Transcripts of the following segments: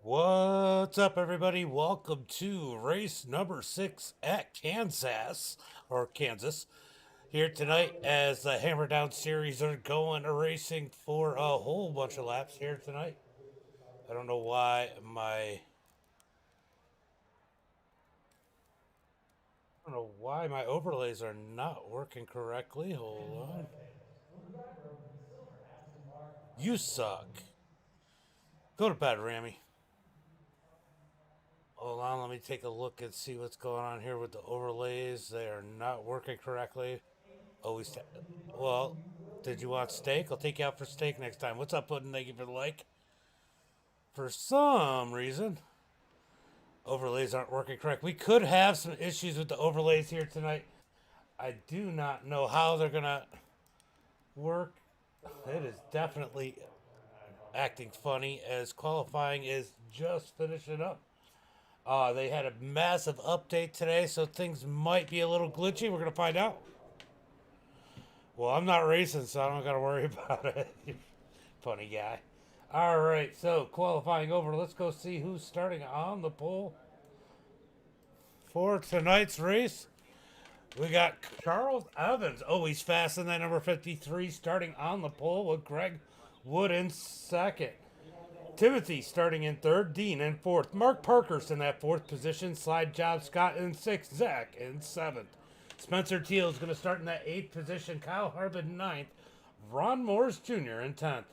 What's up, everybody? Welcome to race number 6 at Kansas. Here tonight as the Hammer Down series are going racing for a whole bunch of laps here tonight. I don't know why my overlays are not working correctly. Hold on. You suck. Go to bed, Rammy. Hold on, let me take a look and see what's going on here with the overlays. They are not working correctly. Always. Well, did you want steak? I'll take you out for steak next time. What's up, Puddin'? Thank you for the like. For some reason, overlays aren't working correct. We could have some issues with the overlays here tonight. I do not know how they're going to work. It is definitely acting funny as qualifying is just finishing up. They had a massive update today, so things might be a little glitchy. We're going to find out. Well, I'm not racing, so I don't got to worry about it. Funny guy. All right, so qualifying over. Let's go see who's starting on the pole for tonight's race. We got Charles Evans. Oh, he's fast in that number 53, starting on the pole with Greg Wood in second. Timothy starting in third, Dean in fourth. Mark Parker's in that fourth position. Slide Job Scott in sixth. Zach in seventh. Spencer Teal is going to start in that eighth position. Kyle Harbin ninth. Ron Morris Jr. in 10th.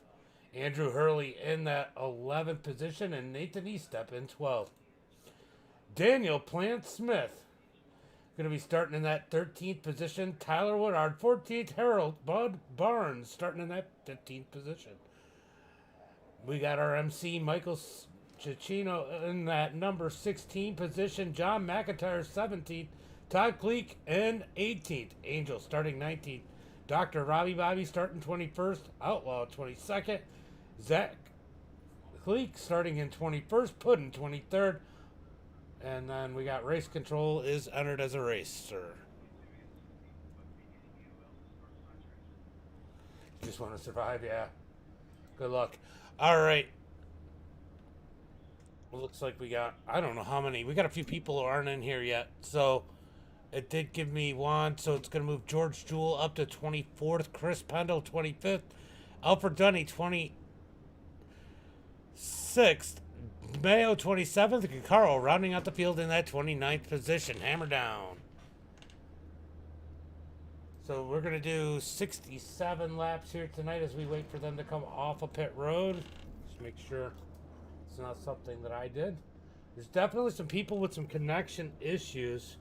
Andrew Hurley in that 11th position. And Nathan Estep in 12th. Daniel Plant Smith going to be starting in that 13th position. Tyler Woodard 14th. Harold Bud Barnes starting in that 15th position. We got our MC Michael Cicchino in that number 16 position. John McIntyre 17th. Todd Cleek in 18th. Angel starting 19th. Dr. Robbie Bobby starting 21st. Outlaw 22nd. Zach Cleek starting in 21st. Puddin 23rd. And then we got race control is entered as a racer. Just want to survive, yeah. Good luck. All right. Well, looks like we got, I don't know how many. We got a few people who aren't in here yet. So it did give me one. So it's going to move George Jewell up to 24th. Chris Pendle, 25th. Alfred Dunny, 26th. Mayo, 27th. And Carl rounding out the field in that 29th position. Hammer down. So we're going to do 67 laps here tonight as we wait for them to come off of pit road. Just make sure it's not something that I did. There's definitely some people with some connection issues.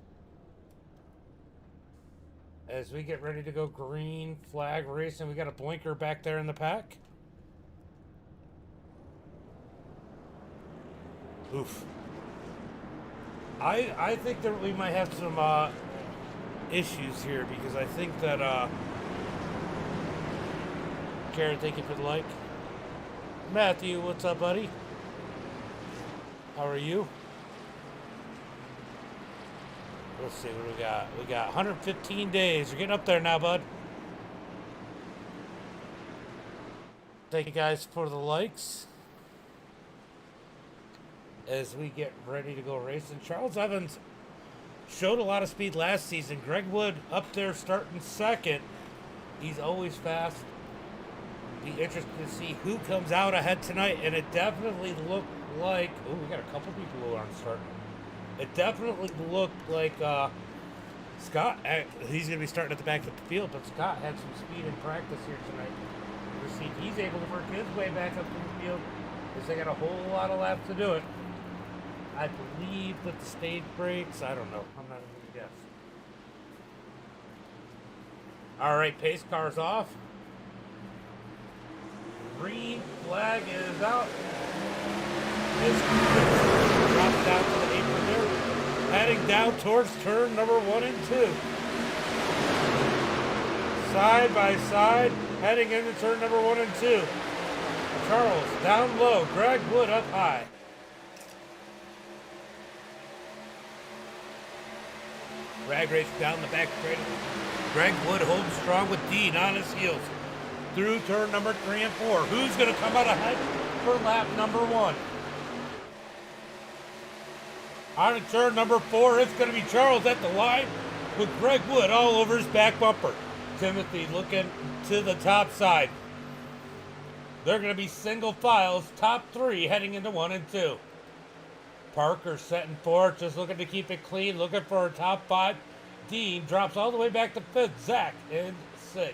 As we get ready to go green flag racing, we got a blinker back there in the pack. Oof. I think that we might have some issues here because I think that Karen, thank you for the like. Matthew, what's up, buddy? How are you? Let's see what we got. We got 115 days. You're getting up there now, bud. Thank you guys for the likes as we get ready to go racing. Charles Evans showed a lot of speed last season. Greg Wood up there starting second. He's always fast. Be interested to see who comes out ahead tonight. And it definitely looked like, oh, we got a couple people who aren't starting. It definitely looked like Scott, he's going to be starting at the back of the field, but Scott had some speed in practice here tonight. We'll see if he's able to work his way back up to the field because they got a whole lot of laps to do it. I believe with the stage brakes, I don't know. I'm not even going to guess. All right, pace car's off. Green flag is out. Drops down to the apron there. Heading down towards turn number 1 and 2. Side by side, heading into turn number 1 and 2. Charles down low. Greg Wood up high. Drag race down the back straight. Greg Wood holds strong with Dean on his heels through turn number 3 and 4. Who's going to come out ahead for lap number 1? On turn number 4, it's going to be Charles at the line with Greg Wood all over his back bumper. Timothy looking to the top side. They're going to be single files, top 3 heading into 1 and 2. Parker setting fourth, just looking to keep it clean, looking for a top 5. Dean drops all the way back to 5th. Zach in 6th.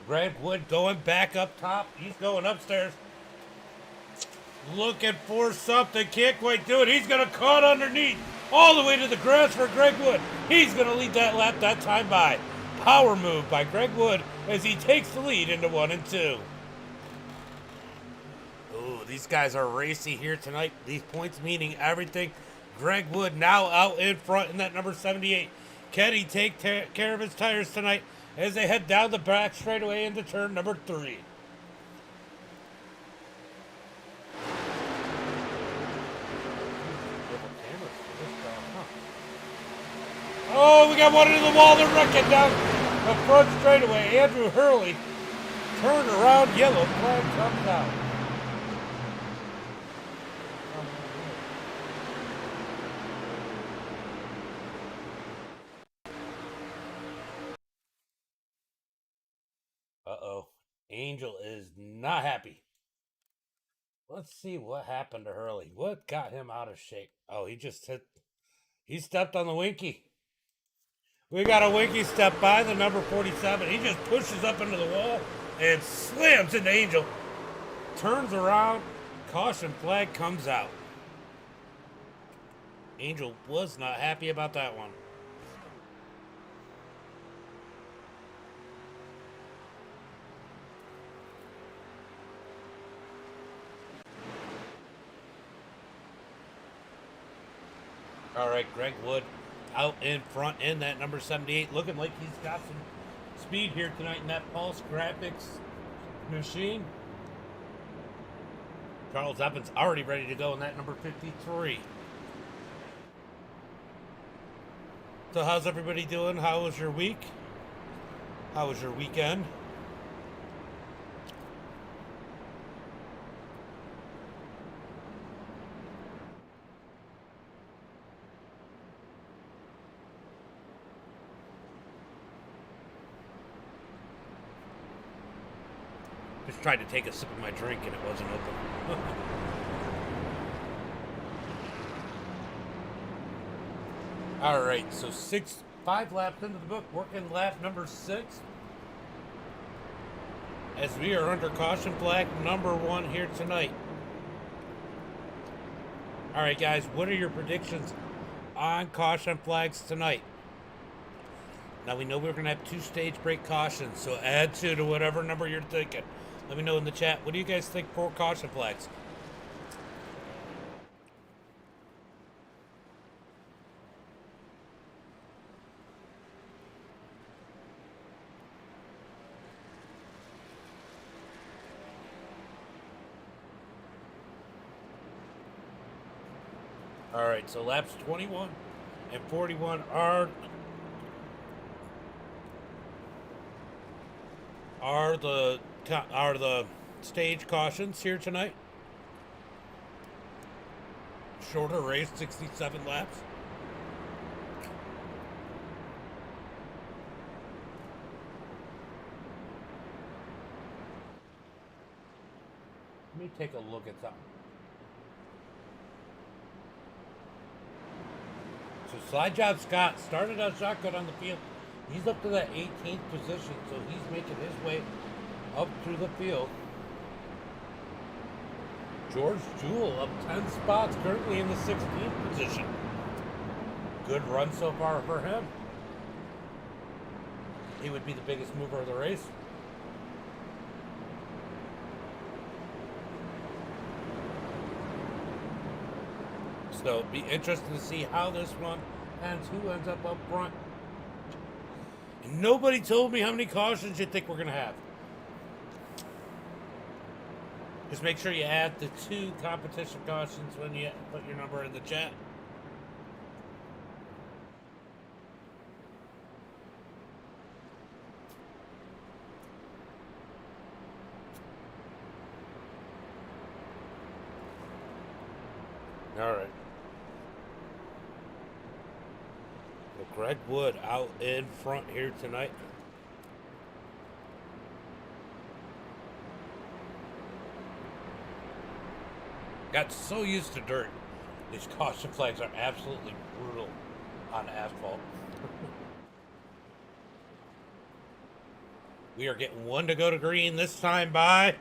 Greg Wood going back up top. He's going upstairs. Looking for something. Can't quite do it. He's going to cut underneath. All the way to the grass for Greg Wood. He's going to lead that lap that time by. Power move by Greg Wood as he takes the lead into 1 and 2. Ooh, these guys are racy here tonight. These points meaning everything. Greg Wood now out in front in that number 78. Can he take care of his tires tonight as they head down the back straightaway into turn number 3? Oh, we got one into the wall. They're wrecking down the front straightaway. Andrew Hurley turned around. Yellow flag comes out. Uh-oh. Angel is not happy. Let's see what happened to Hurley. What got him out of shape? Oh, he stepped on the Winky. We got a Winky step by the number 47. He just pushes up into the wall and slams into Angel. Turns around. Caution flag comes out. Angel was not happy about that one. All right, Greg Wood out in front in that number 78, looking like he's got some speed here tonight in that Pulse Graphics machine. Charles Evans already ready to go in that number 53. So how's everybody doing? How was your week? How was your weekend? Just tried to take a sip of my drink and it wasn't open. All right, so 5 laps into the book, working lap number 6. As we are under caution flag number 1 here tonight. All right, guys, what are your predictions on caution flags tonight? Now, we know we're going to have 2 stage break cautions, so add 2 to whatever number you're thinking. Let me know in the chat. What do you guys think for caution flags? All right, so laps 21 and 41 are the stage cautions here tonight. Shorter race, 67 laps. Let me take a look at something. So Slide Job Scott started out shotgun on the field. He's up to that 18th position, so he's making his way up through the field. George Jewell up 10 spots, currently in the 16th position. Good run so far for him. He would be the biggest mover of the race. So it'll be interesting to see how this one ends, who ends up front. And nobody told me how many cautions you think we're going to have. Just make sure you add the 2 competition cautions when you put your number in the chat. All right. So Greg Wood out in front here tonight. Got so used to dirt. These caution flags are absolutely brutal on asphalt. We are getting one to go to green this time by.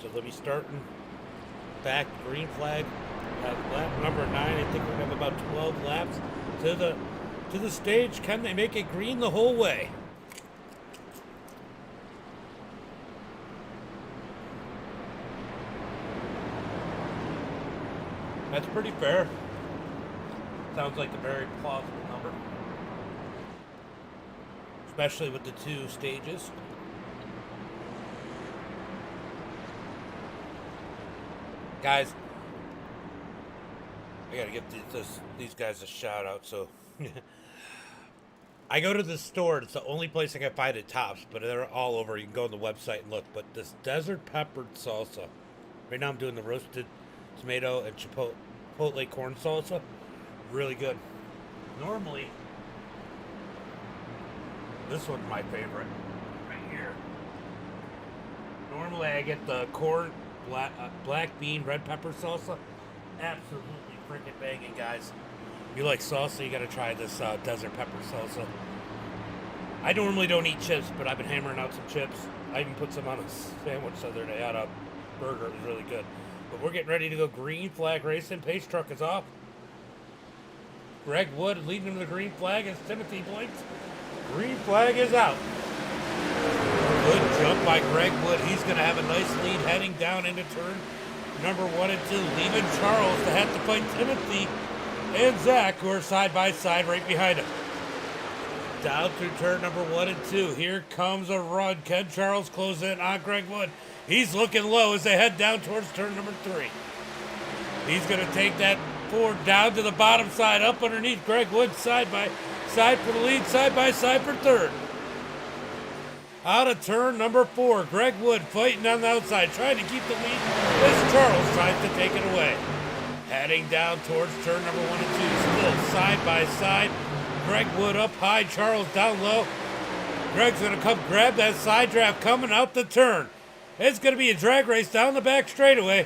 So they'll be starting back green flag at lap number 9. I think we're gonna have about 12 laps to the stage. Can they make it green the whole way? That's pretty fair. Sounds like a very plausible number, especially with the 2 stages. Guys, I gotta give these guys a shout out. So I go to the store. It's the only place I can find it Tops, but they're all over. You can go on the website and look. But this desert peppered salsa. Right now I'm doing the roasted tomato and chipotle corn salsa. Really good. Normally, this one's my favorite. Right here. Normally I get the corn, black bean, red pepper salsa. Absolutely freaking banging, guys. If you like salsa, you gotta try this desert pepper salsa. I normally don't eat chips, but I've been hammering out some chips. I even put some on a sandwich the other day, on a burger. It was really good. But we're getting ready to go green flag racing. Pace truck is off. Greg Wood leading to the green flag as Timothy blinks. Green flag is out. Good jump by Greg Wood. He's going to have a nice lead heading down into turn number 1 and 2, leaving Charles to have to fight Timothy and Zach, who are side by side right behind him. Down through turn number 1 and 2. Here comes a run. Can Charles close in on Greg Wood? He's looking low as they head down towards turn number 3. He's going to take that forward down to the bottom side, up underneath Greg Wood, side by side for the lead, side by side for third. Out of turn number 4, Greg Wood fighting on the outside, trying to keep the lead as Charles tries to take it away. Heading down towards turn number 1 and 2, still side by side. Greg Wood up high, Charles down low. Greg's going to come grab that side draft coming out the turn. It's going to be a drag race down the back straightaway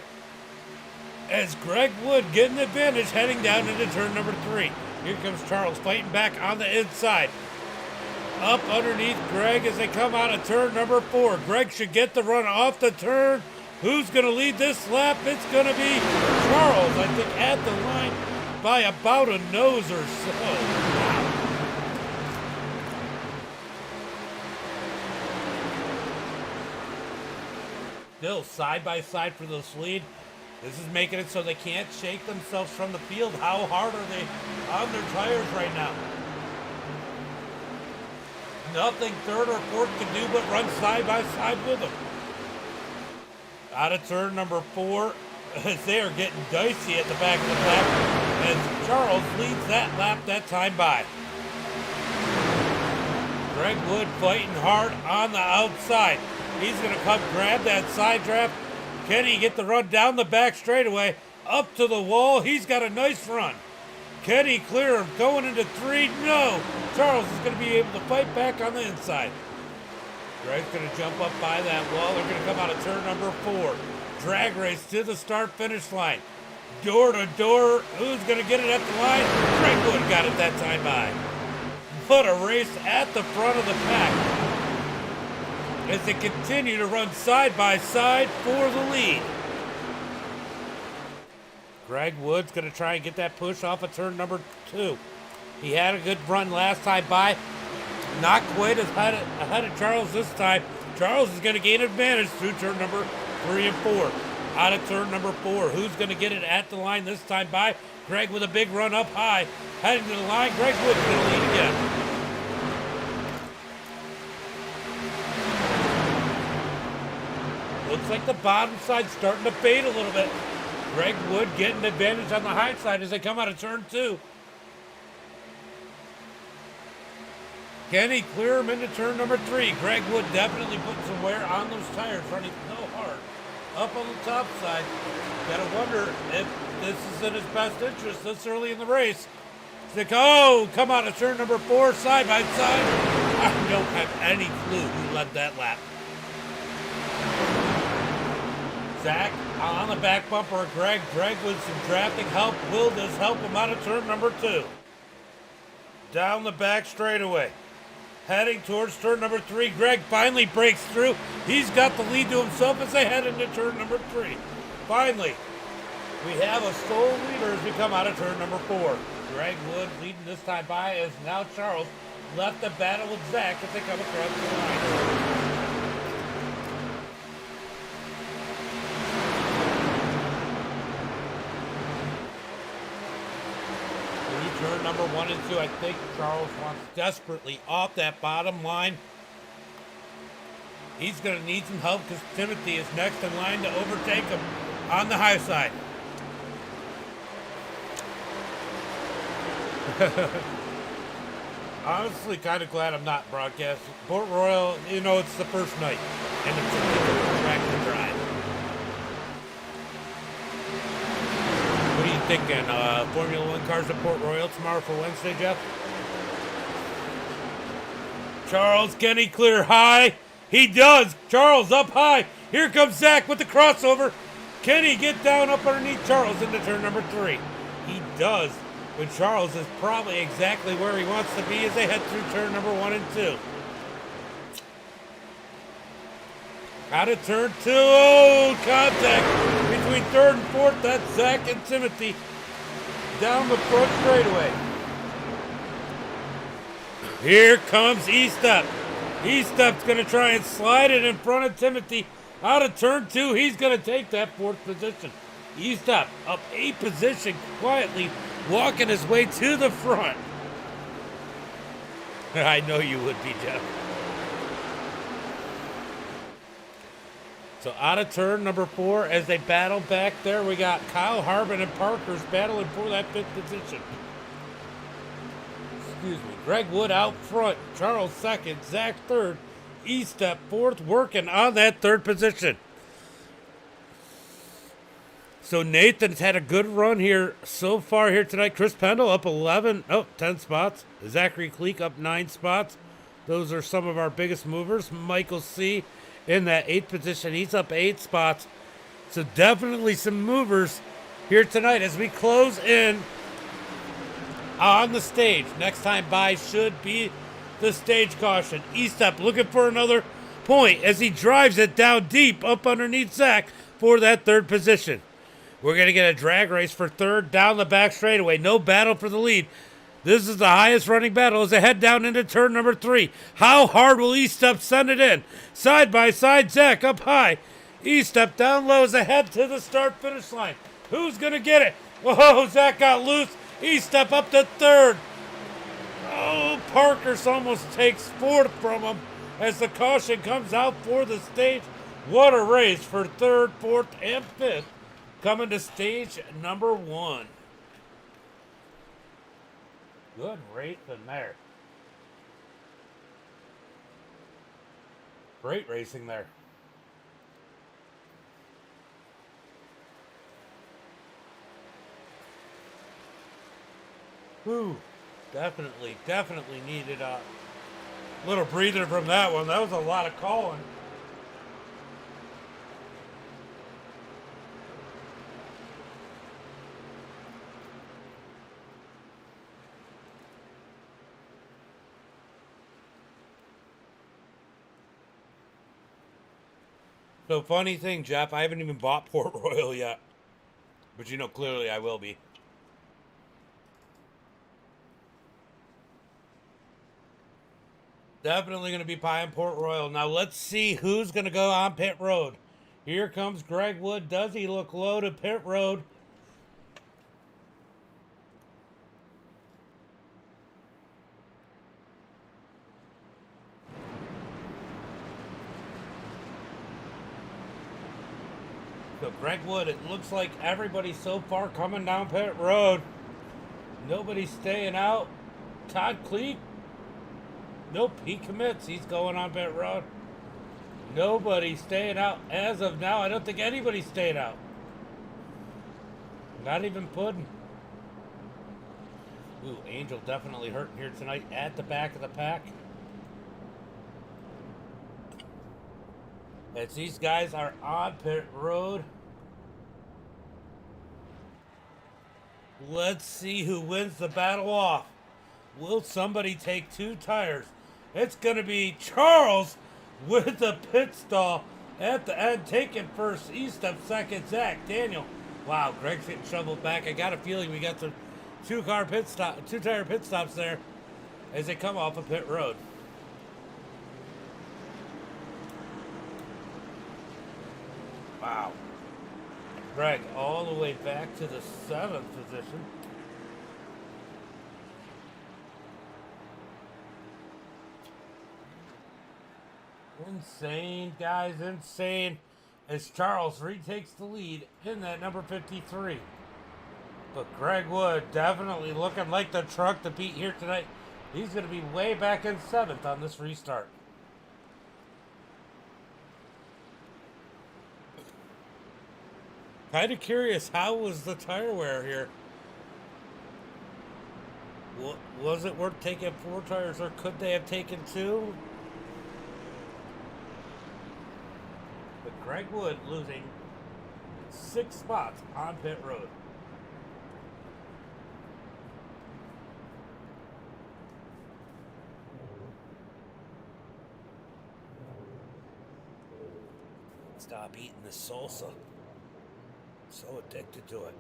as Greg Wood getting the advantage heading down into turn number 3. Here comes Charles fighting back on the inside. Up underneath Greg as they come out of turn number 4. Greg should get the run off the turn. Who's going to lead this lap? It's going to be Charles, I think, at the line by about a nose or so. Wow. Still side by side for this lead. This is making it so they can't shake themselves from the field. How hard are they on their tires right now? Nothing third or fourth can do but run side by side with them. Out of turn number 4, as they are getting dicey at the back of the lap, as Charles leads that lap that time by. Greg Wood fighting hard on the outside. He's going to come grab that side draft. Can he get the run down the back straightaway? Up to the wall. He's got a nice run. Can he clear him? Going into 3? No. Charles is going to be able to fight back on the inside. Greg's going to jump up by that wall. They're going to come out of turn number 4. Drag race to the start-finish line. Door to door. Who's going to get it at the line? Greg Wood got it that time by. What a race at the front of the pack as they continue to run side by side for the lead. Greg Wood's going to try and get that push off of turn number 2. He had a good run last time by. Not quite as ahead of Charles this time. Charles is going to gain advantage through turn number 3 and 4. Out of turn number 4. Who's going to get it at the line this time by? Greg with a big run up high. Heading to the line. Greg Wood's going to lead again. Looks like the bottom side's starting to fade a little bit. Greg Wood getting the advantage on the high side as they come out of turn 2. Can he clear him into turn number 3? Greg Wood definitely putting some wear on those tires, running so hard up on the top side. Gotta wonder if this is in his best interest this early in the race. It's like, oh, come out of turn number 4, side by side. I don't have any clue who led that lap. Zach on the back bumper of Greg. Greg with some drafting help. Will does help him out of turn number 2. Down the back straightaway. Heading towards turn number 3. Greg finally breaks through. He's got the lead to himself as they head into turn number 3. Finally, we have a sole leader as we come out of turn number 4. Greg Wood leading this time by as now Charles left the battle with Zach as they come across the line. Turn number 1 and 2, I think Charles wants desperately off that bottom line. He's going to need some help because Timothy is next in line to overtake him on the high side. Honestly, kind of glad I'm not broadcasting. Port Royal, you know, it's the first night, and it's a track to drive. What are you thinking? Formula One cars at Port Royal tomorrow for Wednesday, Jeff? Charles, can he clear high? He does. Charles up high. Here comes Zach with the crossover. Can he get down up underneath Charles into turn number 3? He does. But Charles is probably exactly where he wants to be as they head through turn number 1 and 2. Out of turn 2. Oh, contact between 3rd and 4th. That's Zach and Timothy down the front straightaway. Here comes E-Step. E-Step's going to try and slide it in front of Timothy. Out of turn 2, he's going to take that 4th position. E-Step up 8 position, quietly walking his way to the front. I know you would be, Jeff. So out of turn number 4, as they battle back there, we got Kyle Harbin and Parker's battling for that 5th position. Excuse me. Greg Wood out front. Charles 2nd. Zach 3rd. E-Step 4th, working on that 3rd position. So Nathan's had a good run here so far here tonight. Chris Pendle up 10 spots. Zachary Cleek up 9 spots. Those are some of our biggest movers. Michael C. in that 8th position. He's up 8 spots. So definitely some movers here tonight as we close in on the stage. Next time by should be the stage caution. E-Step looking for another point as he drives it down deep up underneath Zach for that 3rd position. We're going to get a drag race for 3rd down the back straightaway. No battle for the lead. This is the highest running battle as they head down into turn number 3. How hard will E-Step send it in? Side by side, Zach up high. E-Step down low as they head to the start-finish line. Who's going to get it? Whoa, Zach got loose. E-Step up to 3rd. Oh, Parker's almost takes 4th from him as the caution comes out for the stage. What a race for 3rd, 4th, and 5th. Coming to stage number 1. Good race in there. Great racing there. Whew. Definitely needed a little breather from that one. That was a lot of calling. So funny thing, Jeff, I haven't even bought Port Royal yet. But you know, clearly I will be. Definitely going to be buying Port Royal. Now let's see who's going to go on pit road. Here comes Greg Wood. Does he look low to pit road? So Greg Wood, it looks like everybody so far coming down pit road. Nobody's staying out. Todd Cleek. Nope, he commits. He's going on pit road. Nobody staying out as of now. I don't think anybody's staying out. Not even Puddin'. Ooh, Angel definitely hurting here tonight at the back of the pack. As these guys are on pit road. Let's see who wins the battle off. Will somebody take 2 tires? It's going to be Charles with the pit stall at the end, taking first. East up second, Zach. Daniel. Wow, Greg's getting shoveled back. I got a feeling we got the 2-tire pit stops there as they come off of pit road. Wow. Greg all the way back to the 7th position. Insane, guys, insane. As Charles retakes the lead in that number 53. But Greg Wood definitely looking like the truck to beat here tonight. He's going to be way back in 7th on this restart. Kind of curious, how was the tire wear here? Was it worth taking 4 tires, or could they have taken 2? But Greg Wood losing 6 spots on pit road. Stop eating the salsa. So addicted to it.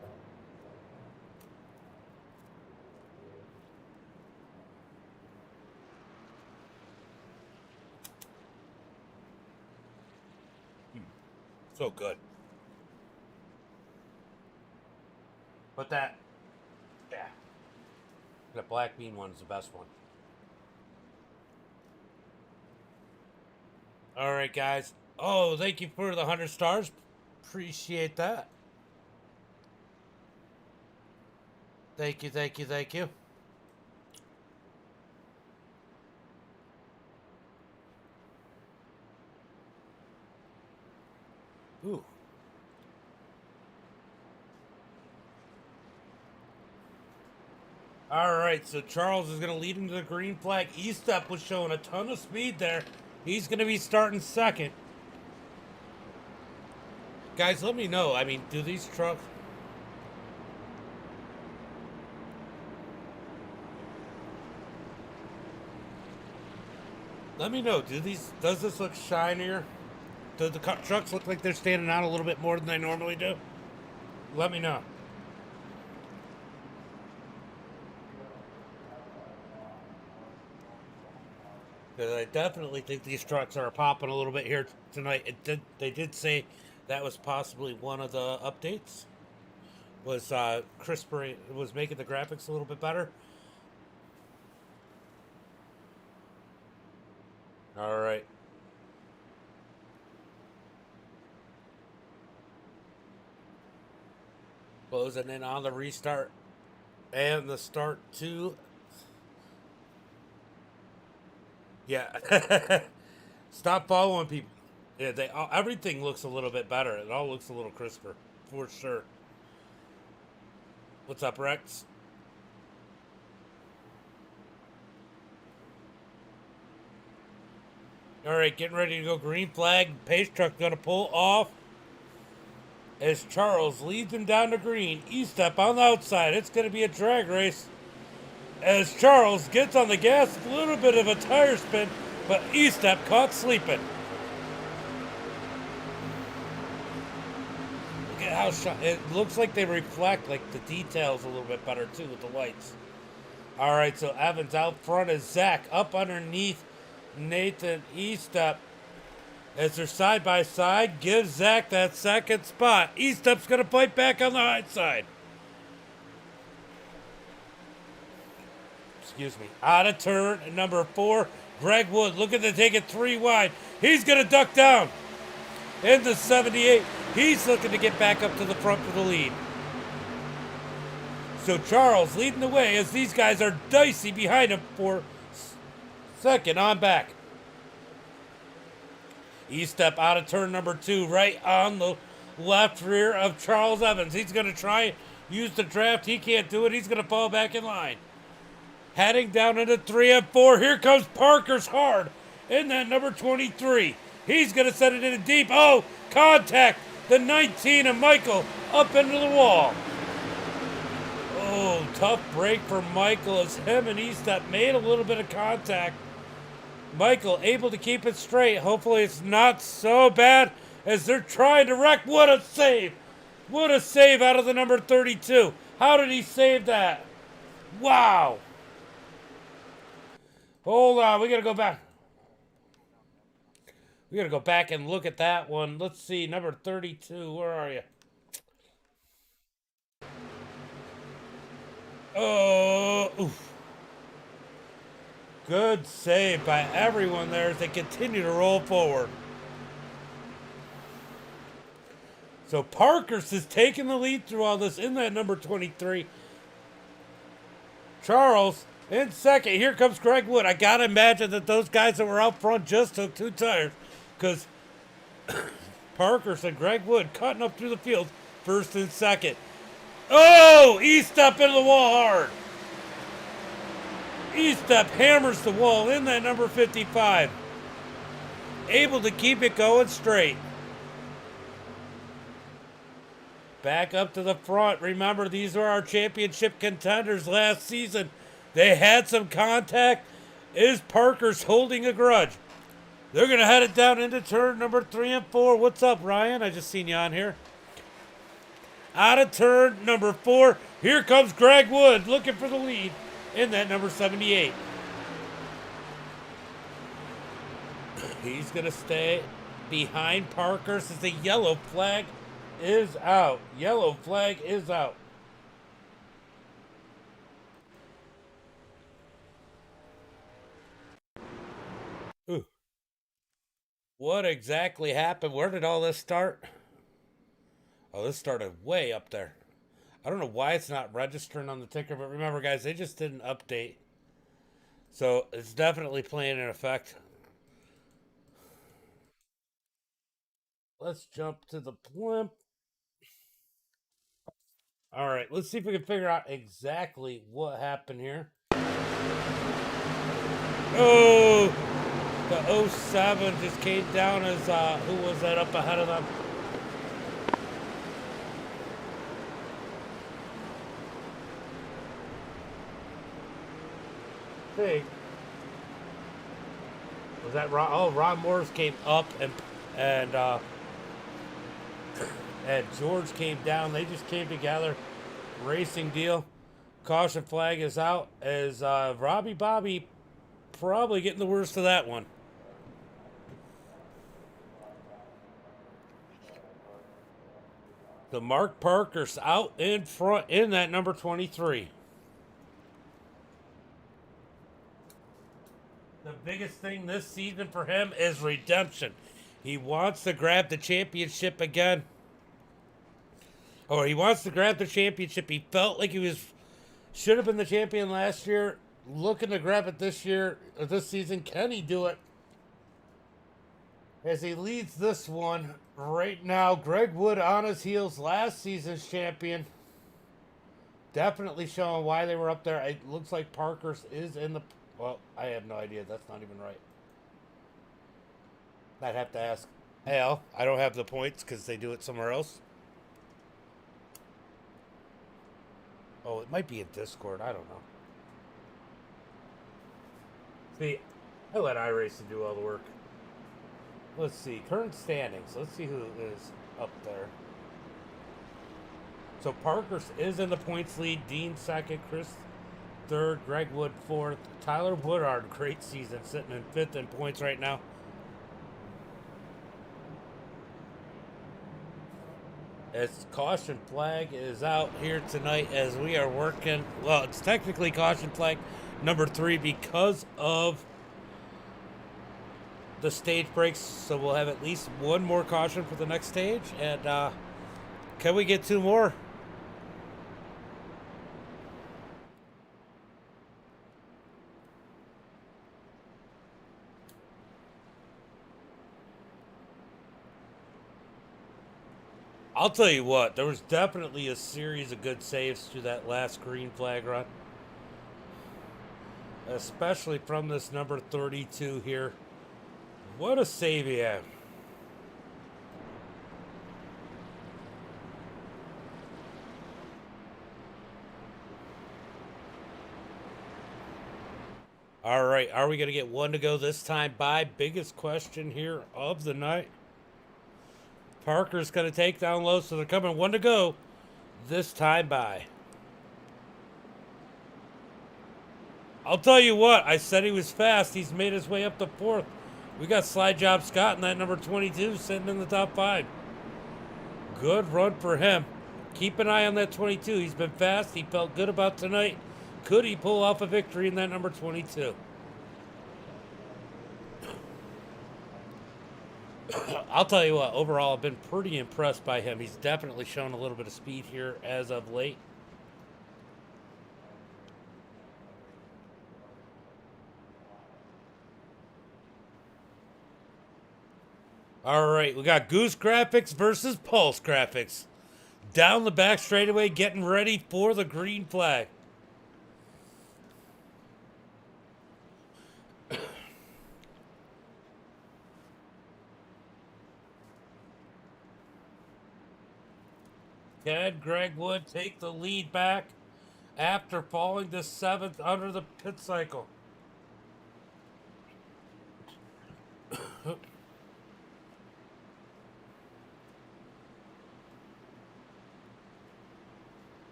So good. But that, yeah. The black bean one is the best one. All right, guys. Oh, thank you for the 100 stars. Appreciate that. Thank you, thank you, thank you. Ooh. All right, so Charles is going to lead into the green flag. Estep was showing a ton of speed there. He's going to be starting second. Guys, let me know. I mean, do these trucks... Let me know. Does this look shinier? Do the trucks look like they're standing out a little bit more than they normally do? Let me know. Because I definitely think these trucks are popping a little bit here tonight. They did say that was possibly one of the updates. Was crisper, was making the graphics a little bit better. All right. Closing in on the restart and the start too. Yeah. Stop following people. Yeah, everything looks a little bit better. It all looks a little crisper, for sure. What's up, Rex? All right, getting ready to go green flag. Pace truck gonna pull off as Charles leads him down to green. E-step on the outside. It's gonna be a drag race as Charles gets on the gas. A little bit of a tire spin, but E-step caught sleeping. Look at how it looks like they reflect, like the details a little bit better too with the lights. All right, so Evans out front is Zach up underneath Nathan E-step. As they're side by side, gives Zach that second spot. E-step's gonna fight back on the high side. Excuse me. Out of turn, number 4, Greg Wood looking to take it 3 wide. He's gonna duck down into 78. He's looking to get back up to the front for the lead. So Charles leading the way as these guys are dicey behind him for second on back. E-step out of turn number 2, right on the left rear of Charles Evans. He's going to try and use the draft. He can't do it. He's going to fall back in line. Heading down into 3 and 4. Here comes Parker's hard in that number 23. He's going to set it in deep. Oh, contact. The 19 and Michael up into the wall. Oh, tough break for Michael as him and E-step made a little bit of contact. Michael able to keep it straight. Hopefully it's not so bad as they're trying to wreck. What a save. What a save out of the number 32. How did he save that? Wow. Hold on. We got to go back. We got to go back and look at that one. Let's see. Number 32. Where are you? Oh, oof. Good save by everyone there as they continue to roll forward. So Parkhurst is taking the lead through all this in that number 23. Charles in second. Here comes Greg Wood. I got to imagine that those guys that were out front just took 2 tires because Parkhurst and Greg Wood cutting up through the field first and second. Oh, E-step into the wall hard. E-step hammers the wall in that number 55. Able to keep it going straight. Back up to the front. Remember, these were our championship contenders last season. They had some contact. Is Parker's holding a grudge? They're going to head it down into turn number 3 and 4. What's up, Ryan? I just seen you on here. Out of turn number 4. Here comes Greg Wood looking for the lead in that number 78. He's going to stay behind Parker's as the yellow flag is out. Yellow flag is out. Ooh. What exactly happened? Where did all this start? Oh, this started way up there. I don't know why it's not registering on the ticker, but remember, guys, they just did an update. So it's definitely playing in effect. Let's jump to the blimp. All right, let's see if we can figure out exactly what happened here. Oh, the 07 just came down as, who was that up ahead of them? Think. Was that Ron? Oh, Ron Morris came up and George came down. They just came together. Racing deal. Caution flag is out as Robbie Bobby probably getting the worst of that one. The Mark Parker's out in front in that number 23. The biggest thing this season for him is redemption. He wants to grab the championship again. Or he wants to grab the championship. He felt like he should have been the champion last year. Looking to grab it this year, or this season. Can he do it? As he leads this one right now, Greg Wood on his heels, last season's champion. Definitely showing why they were up there. It looks like Parker's is in the... Well, I have no idea. That's not even right. I'd have to ask Al. I don't have the points because they do it somewhere else. Oh, it might be in Discord. I don't know. See, I let iRacing do all the work. Let's see. Current standings. Let's see who is up there. So Parker's is in the points lead. Dean second. Chris third. Greg Wood fourth. Tyler Woodard, great season, sitting in fifth in points right now. As caution flag is out here tonight as we are working. Well, it's technically caution flag number 3 because of the stage breaks. So we'll have at least one more caution for the next stage. And can we get 2 more? I'll tell you what, there was definitely a series of good saves through that last green flag run, especially from this number 32 here. What a save he had. All right, are we going to get one to go this time by? Biggest question here of the night. Parker's going to take down low, so they're coming one to go this time by. I'll tell you what, I said he was fast. He's made his way up to fourth. We got Slide Job Scott in that number 22 sitting in the top 5. Good run for him. Keep an eye on that 22. He's been fast. He felt good about tonight. Could he pull off a victory in that number 22? I'll tell you what, overall, I've been pretty impressed by him. He's definitely shown a little bit of speed here as of late. All right, we got Goose Graphics versus Pulse Graphics. Down the back straightaway, getting ready for the green flag. Can Greg Wood take the lead back after falling to 7th under the pit cycle?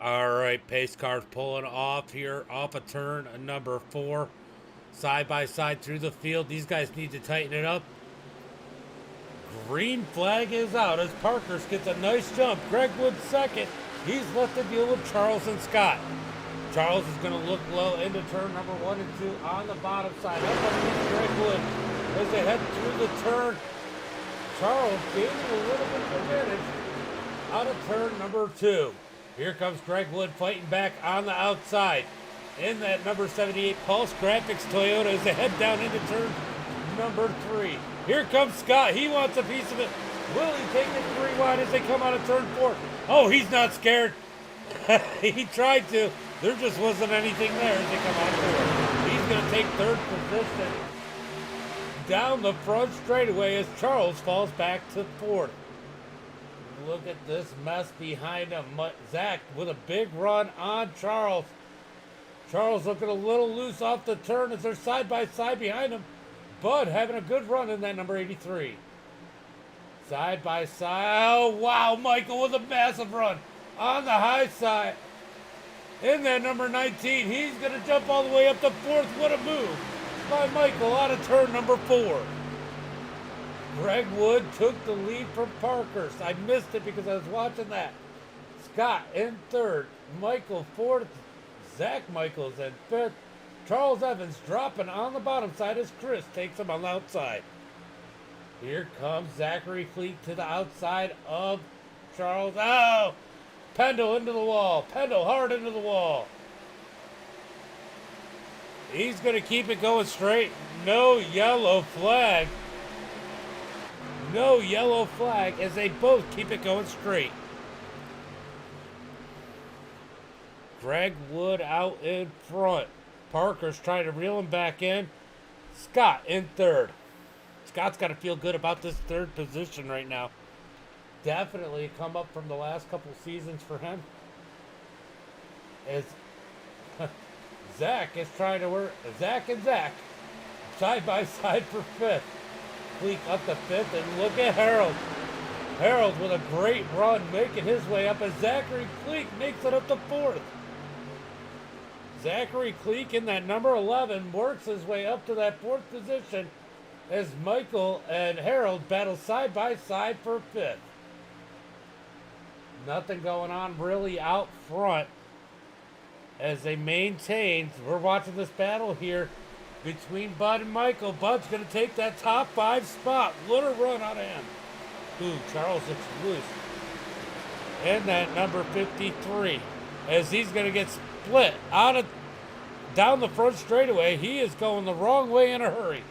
All right, pace car's pulling off here, off a turn, number 4. Side by side through the field. These guys need to tighten it up. Green flag is out as Parker's gets a nice jump. Greg Wood second. He's left to deal with Charles and Scott. Charles is going to look low into turn number 1 and 2 on the bottom side. Up underneath Greg Wood as they head through the turn. Charles gaining a little bit of advantage out of turn number 2. Here comes Greg Wood fighting back on the outside. In that number 78 Pulse Graphics Toyota as they head down into turn number 3. Here comes Scott. He wants a piece of it. Will he take it 3 wide as they come out of turn 4? Oh, he's not scared. He tried to. There just wasn't anything there as they come out of 4. He's going to take 3rd position down the front straightaway as Charles falls back to 4th. Look at this mess behind him. Zach with a big run on Charles. Charles looking a little loose off the turn as they're side by side behind him. Bud having a good run in that number 83. Side by side. Oh, wow. Michael with a massive run on the high side. In that number 19. He's going to jump all the way up to 4th. What a move by Michael out of turn number 4. Greg Wood took the lead from Parker's. I missed it because I was watching that. Scott in 3rd. Michael 4th. Zach Michaels in 5th. Charles Evans dropping on the bottom side as Chris takes him on the outside. Here comes Zachary Fleet to the outside of Charles. Oh! Pendle into the wall. Pendle hard into the wall. He's going to keep it going straight. No yellow flag. No yellow flag as they both keep it going straight. Greg Wood out in front. Parker's trying to reel him back in. Scott in 3rd. Scott's got to feel good about this 3rd position right now. Definitely come up from the last couple seasons for him. As Zach is trying to work. Zach and Zach side by side for 5th. Cleek up to 5th, and look at Harold. Harold with a great run making his way up as Zachary Cleek makes it up to 4th. Zachary Cleek in that number 11 works his way up to that 4th position as Michael and Harold battle side by side for 5th. Nothing going on really out front as they maintain. We're watching this battle here between Bud and Michael. Bud's going to take that top 5 spot. What a run out of him. Ooh, Charles looks loose. And that number 53 as he's going to get split out of down the front straightaway. He is going the wrong way in a hurry.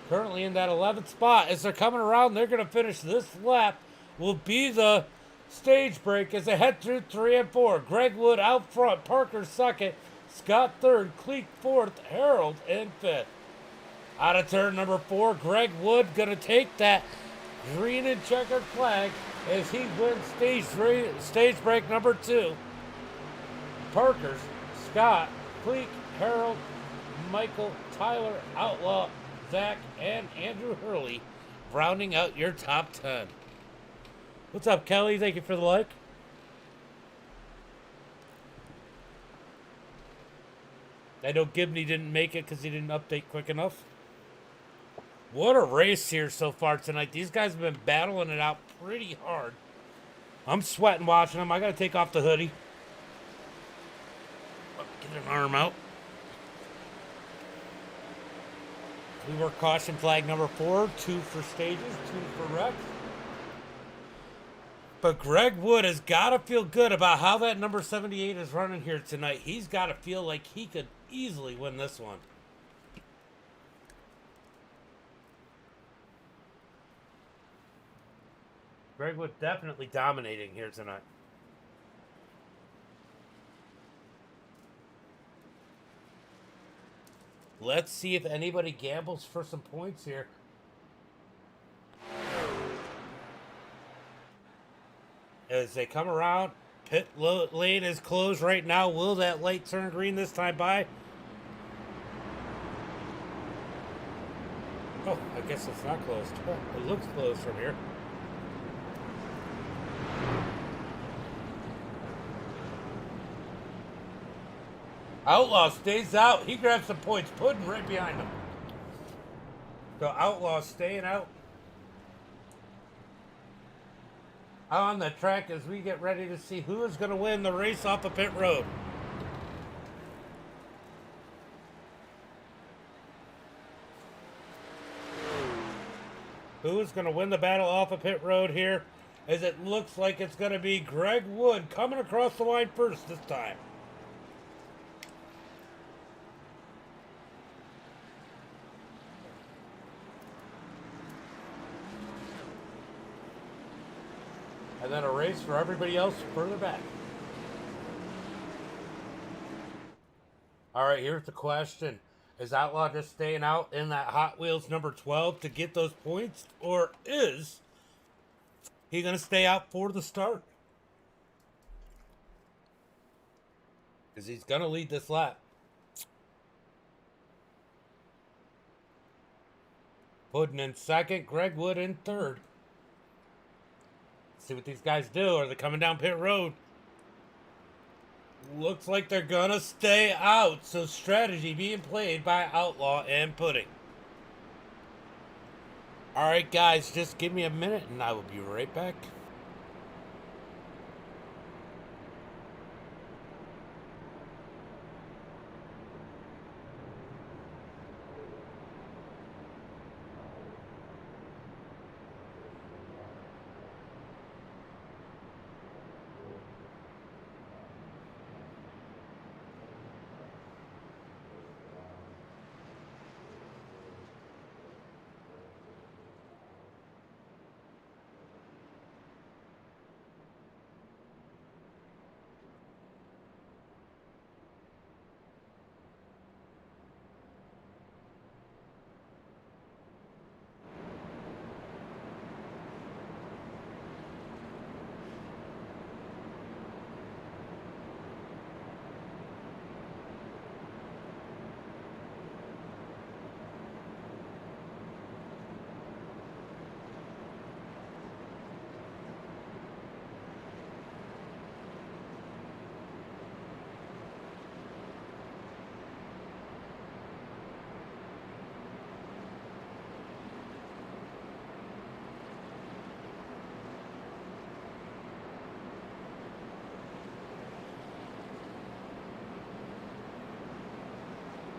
Currently in that 11th spot. As they're coming around, they're going to finish this lap. Will be the stage break as they head through 3 and 4. Greg Wood out front. Parker second. Scott third. Cleek fourth. Harold in fifth. Out of turn number 4, Greg Wood going to take that green and checkered flag as he wins stage break number 2. Parker's, Scott, Cleek, Harold, Michael, Tyler, Outlaw, Zach, and Andrew Hurley rounding out your top 10. What's up, Kelly? Thank you for the like. I know Gibney didn't make it because he didn't update quick enough. What a race here so far tonight. These guys have been battling it out pretty hard. I'm sweating watching them. I got to take off the hoodie. Get an arm out. We work caution flag number 4. 2 for stages, 2 for wrecks. But Greg Wood has got to feel good about how that number 78 is running here tonight. He's got to feel like he could easily win this one. Greg Wood definitely dominating here tonight. Let's see if anybody gambles for some points here. As they come around, pit lane is closed right now. Will that light turn green this time by? Oh, I guess it's not closed. It looks closed from here. Outlaw stays out. He grabs some points. Puddin right behind him. So Outlaw staying out on the track as we get ready to see who is going to win the race off of pit road. Who is going to win the battle off of pit road here? As it looks like it's going to be Greg Wood coming across the line first this time. And then a race for everybody else further back. All right, here's the question. Is Outlaw just staying out in that Hot Wheels number 12 to get those points? Or is he going to stay out for the start? Because he's going to lead this lap. Puddin in second, Greg Wood in third. See what these guys do. Are they coming down pit road? Looks like they're gonna stay out. So strategy being played by Outlaw and Pudding. Alright guys, just give me a minute and I will be right back.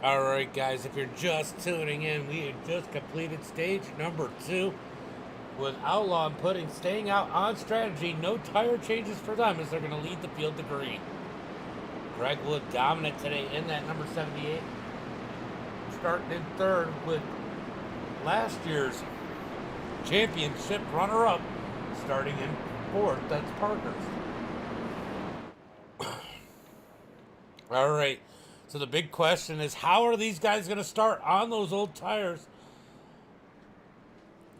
Alright guys, if you're just tuning in, we have just completed stage number 2 with Outlaw and Pudding staying out on strategy. No tire changes for them as they're going to lead the field to green. Greg Wood dominant today in that number 78. Starting in third with last year's championship runner-up, starting in fourth. That's Parker's. All right. So the big question is, how are these guys going to start on those old tires?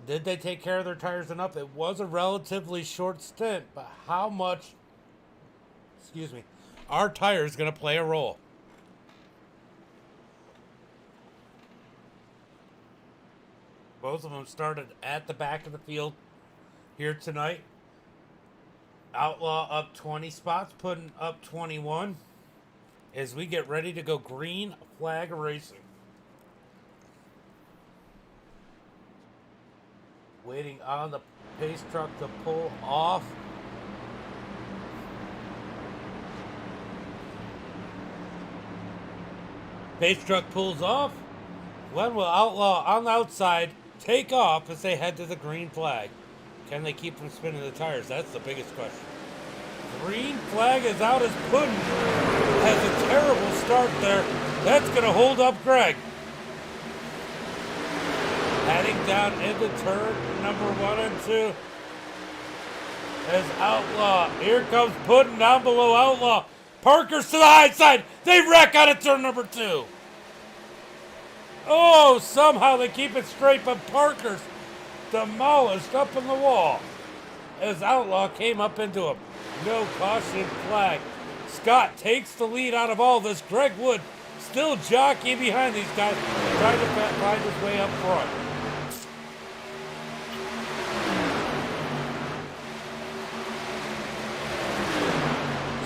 Did they take care of their tires enough? It was a relatively short stint, but how much, are tires going to play a role? Both of them started at the back of the field here tonight. Outlaw up 20 spots, Puddin up 21 as we get ready to go green flag racing. Waiting on the pace truck to pull off. Pace truck pulls off. When will Outlaw on the outside take off as they head to the green flag? Can they keep from spinning the tires? That's the biggest question. Green flag is out as Puddin has a terrible start there. That's going to hold up Greg. Heading down into turn number 1 and 2. As Outlaw. Here comes Puddin down below Outlaw. Parker's to the high side. They wreck out of turn number 2. Oh, somehow they keep it straight, but Parker's demolished up in the wall as Outlaw came up into him. No caution flag. Scott takes the lead out of all this. Greg Wood still jockeying behind these guys, trying to find his way up front.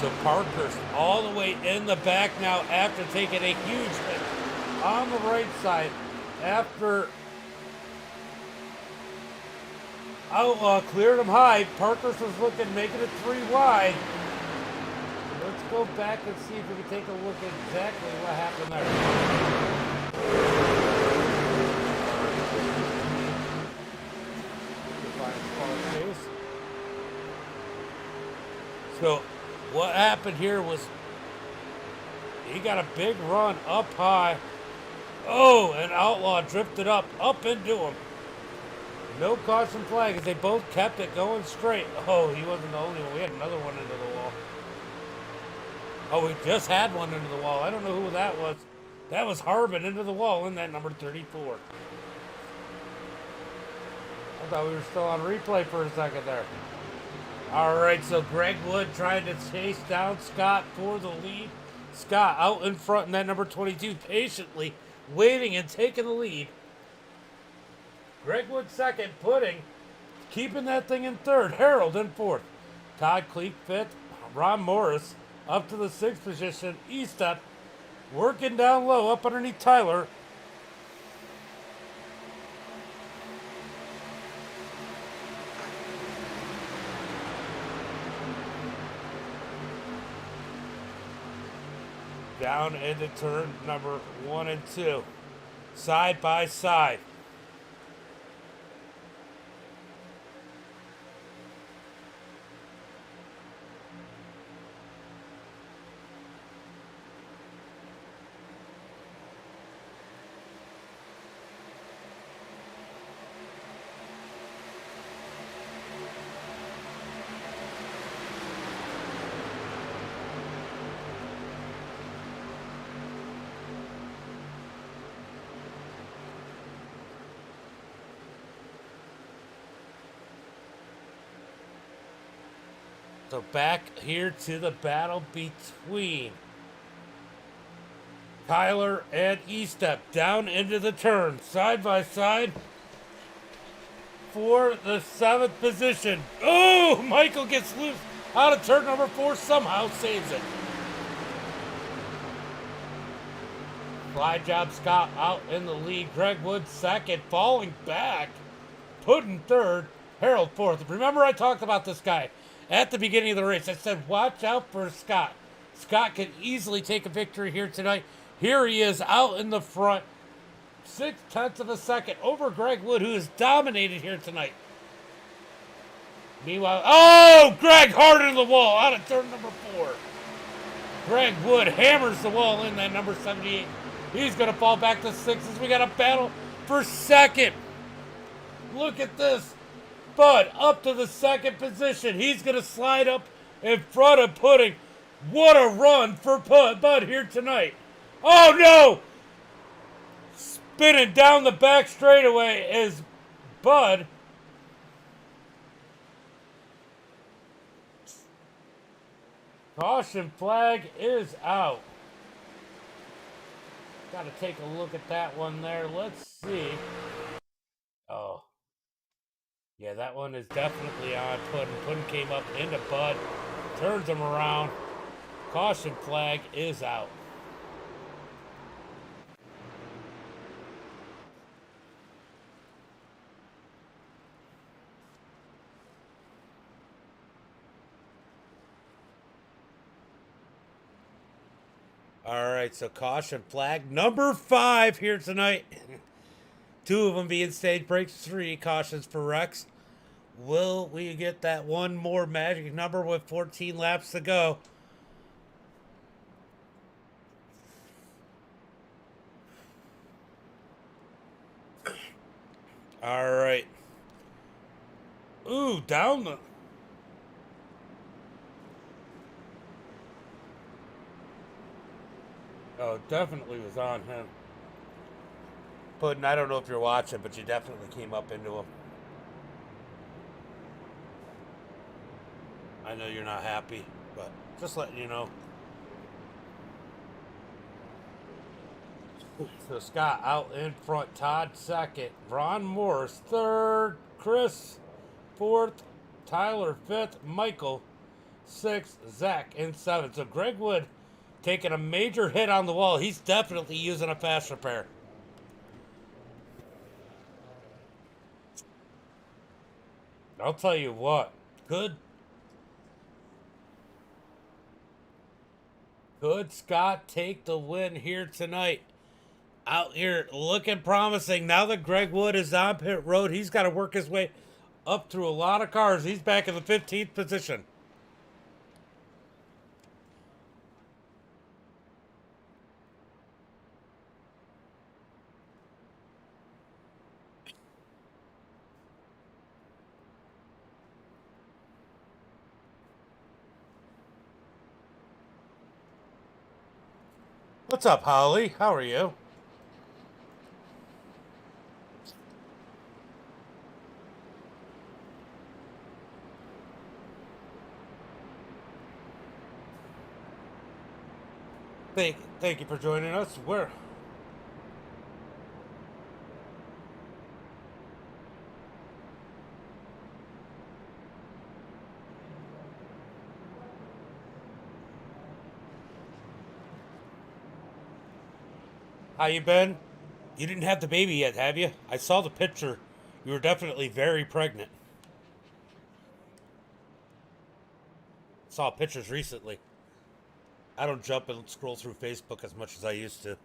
So Parker's all the way in the back now after taking a huge hit on the right side after Outlaw cleared him high. Parker's was looking, making it 3 wide. Let's go back and see if we can take a look at exactly what happened there. So what happened here was he got a big run up high. Oh, and Outlaw drifted up into him. No caution flag as they both kept it going straight. Oh, he wasn't the only one. We had another one into the wall. Oh, we just had one into the wall. I don't know who that was. That was Harbin into the wall in that number 34. I thought we were still on replay for a second there. All right, so Greg Wood trying to chase down Scott for the lead. Scott out in front in that number 22, patiently waiting and taking the lead. Greg Wood second, Pudding keeping that thing in third. Harold in fourth. Todd Cleek fifth. Ron Morris up to the 6th position. Estep working down low up underneath Tyler. Down into turn number 1 and 2. Side by side. So back here to the battle between Tyler and Estep. Down into the turn, side by side for the 7th position. Oh, Michael gets loose out of turn number 4, somehow saves it. Fly job Scott out in the lead. Greg Wood second, falling back. Puddin third, Harold fourth. Remember I talked about this guy at the beginning of the race. I said, watch out for Scott. Scott can easily take a victory here tonight. Here he is out in the front. 0.6 of a second over Greg Wood, who has dominated here tonight. Meanwhile, oh, Greg hard into the wall out of turn number 4. Greg Wood hammers the wall in that number 78. He's going to fall back to 6 as we got a battle for second. Look at this. Bud up to the second position. He's going to slide up in front of Pudding. What a run for Bud here tonight. Oh, no. Spinning down the back straightaway is Bud. Caution flag is out. Got to take a look at that one there. Let's see. Oh. Yeah, that one is definitely on Puddin'. Puddin' came up into Bud. Turns him around. Caution flag is out. All right, so caution flag number 5 here tonight. 2 of them being stage breaks, 3 cautions for Rex. Will we get that one more magic number with 14 laps to go? All right. Ooh, down the... Oh, definitely was on him. Puddin', I don't know if you're watching, but you definitely came up into him. I know you're not happy, but just letting you know. So Scott out in front, Todd second, Ron Morris third, Chris fourth, Tyler fifth, Michael sixth, Zach in seventh. So Greg Wood taking a major hit on the wall. He's definitely using a fast repair. I'll tell you what, could Scott take the win here tonight? Out here looking promising. Now that Greg Wood is on pit road, he's got to work his way up through a lot of cars. He's back in the 15th position. What's up, Holly? How are you? Thank you for joining us. Where? How you been? You didn't have the baby yet, have you? I saw the picture. You were definitely very pregnant. Saw pictures recently. I don't jump and scroll through Facebook as much as I used to.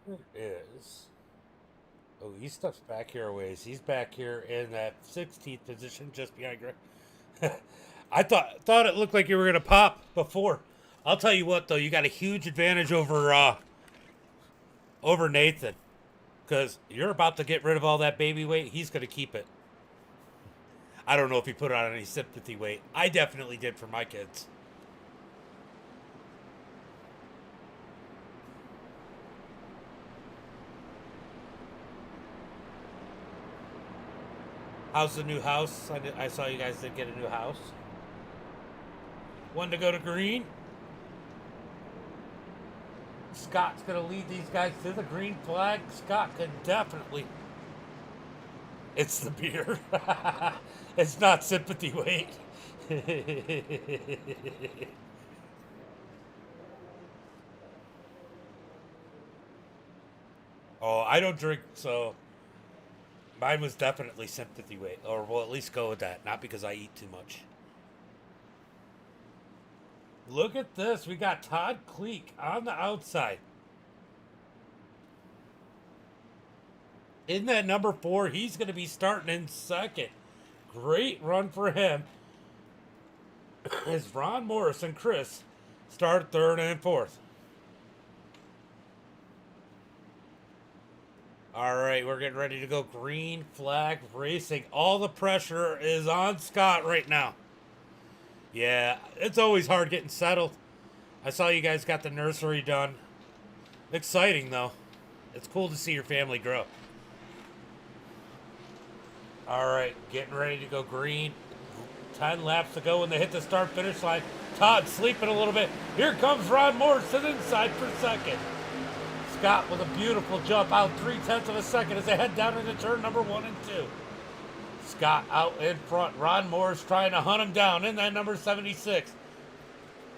It is. Oh, he steps back here a ways. He's back here in that 16th position, just behind Greg. I thought it looked like you were gonna pop before. I'll tell you what, though, you got a huge advantage over Nathan, because you're about to get rid of all that baby weight. He's gonna keep it. I don't know if he put on any sympathy weight. I definitely did for my kids. How's the new house? I saw you guys did get a new house. One to go to green. Scott's going to lead these guys to the green flag. Scott could definitely. It's the beer. It's not sympathy weight. Oh, I don't drink, so mine was definitely sympathy weight. Or we'll at least go with that. Not because I eat too much. Look at this. We got Todd Cleek on the outside. in that number 4. He's going to be starting in second. Great run for him. As Ron Morris and Chris start third and fourth. All right, we're getting ready to go green flag racing. All the pressure is on Scott right now. Yeah, it's always hard getting settled. I saw you guys got the nursery done. Exciting, though. It's cool to see your family grow. All right, getting ready to go green. 10 laps to go when they hit the start-finish line. Todd sleeping a little bit. Here comes Ron Morris to the inside for second. Scott with a beautiful jump out 0.3 of a second as they head down into turn number 1 and 2. Scott out in front. Ron Morris trying to hunt him down in that number 76.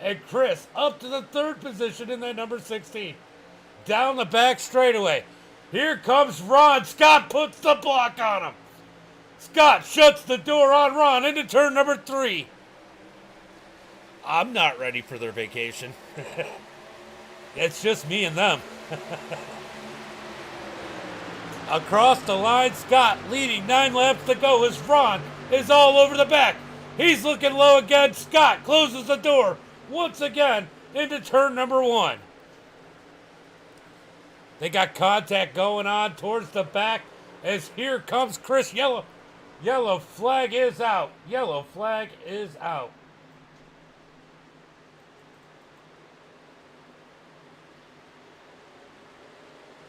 And Chris up to the third position in that number 16. Down the back straightaway. Here comes Ron. Scott puts the block on him. Scott shuts the door on Ron into turn number 3. I'm not ready for their vacation. It's just me and them. Across the line, Scott leading 9 laps to go as Ron is all over the back. He's looking low again. Scott closes the door once again into turn number 1. They got contact going on towards the back as here comes Chris. Yellow flag is out. Yellow flag is out.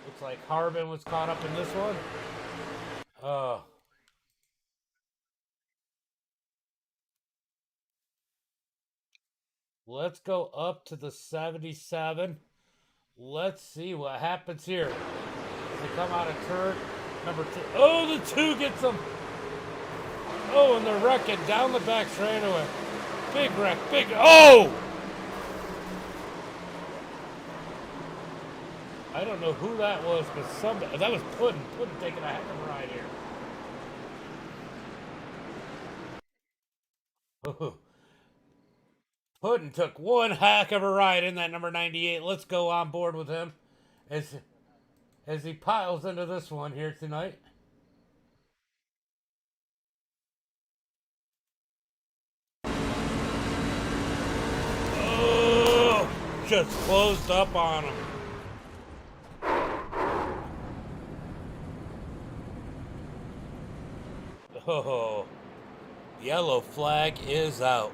Looks like Harbin was caught up in this one. Let's go up to the 77. Let's see what happens here. They come out of turn number 2. Oh, the 2 gets them. Oh, and they're wrecking down the back straightaway. Big wreck, big. Oh! I don't know who that was, but somebody. That was Puddin. Puddin taking a heck of a ride here. Oh. Puddin took one heck of a ride in that number 98. Let's go on board with him as he piles into this one here tonight. Oh, just closed up on him. Oh, yellow flag is out.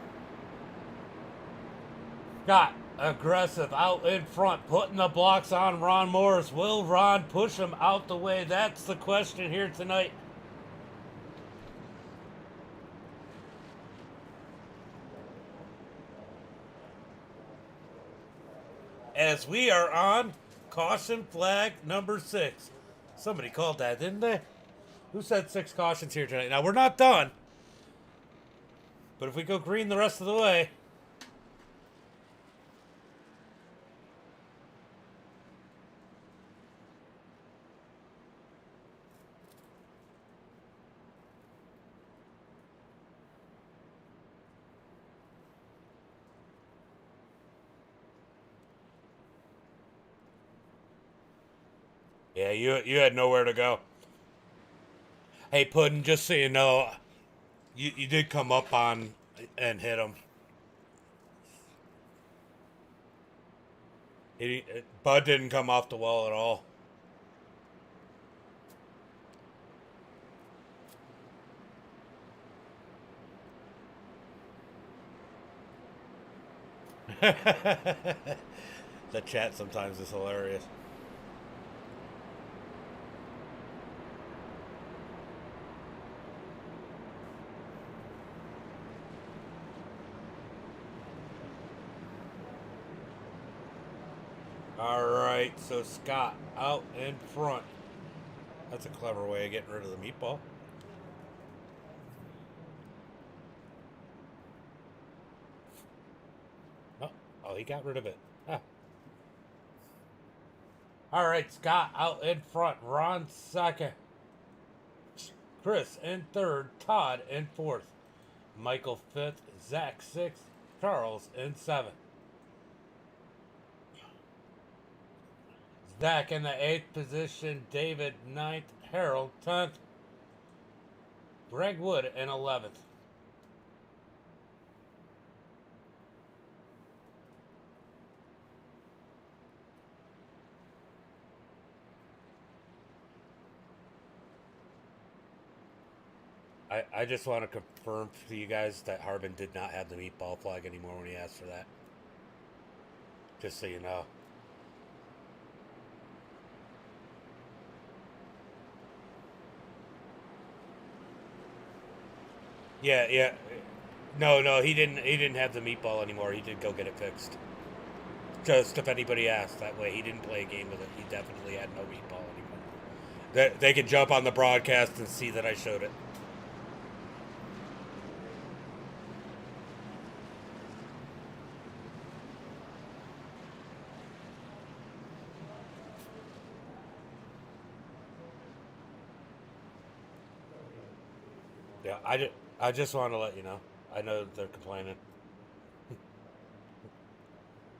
Scott aggressive out in front, putting the blocks on Ron Morris. Will Ron push him out the way? That's the question here tonight. As we are on caution flag number 6. Somebody called that, didn't they? Who said 6 cautions here tonight? Now, we're not done. But if we go green the rest of the way. Yeah, you had nowhere to go. Hey, Puddin', just so you know, you did come up on and hit him. Bud didn't come off the wall at all. The chat sometimes is hilarious. All right, so Scott out in front. That's a clever way of getting rid of the meatball. Oh, he got rid of it. Ah. All right, Scott out in front. Ron second. Chris in third. Todd in fourth. Michael fifth. Zach sixth. Charles in seventh. Zach in the 8th position. David 9th. Harold 10th. Greg Wood in 11th. I just want to confirm to you guys that Harbin did not have the meatball flag anymore when he asked for that. Just so you know. Yeah. No, he didn't. He didn't have the meatball anymore. He did go get it fixed. Just if anybody asked, that way he didn't play a game with it. He definitely had no meatball anymore. They could jump on the broadcast and see that I showed it. Yeah, I just want to let you know. I know they're complaining.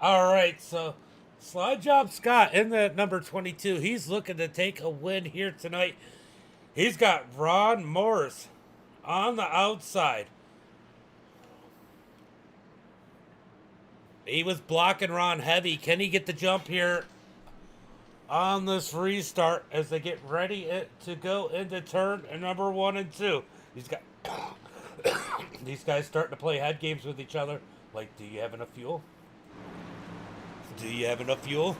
All right, so Slide Job Scott in the number 22. He's looking to take a win here tonight. He's got Ron Morris on the outside. He was blocking Ron heavy. Can he get the jump here on this restart as they get ready to go into turn number 1 and 2? He's got these guys starting to play head games with each other. Like, do you have enough fuel? Do you have enough fuel?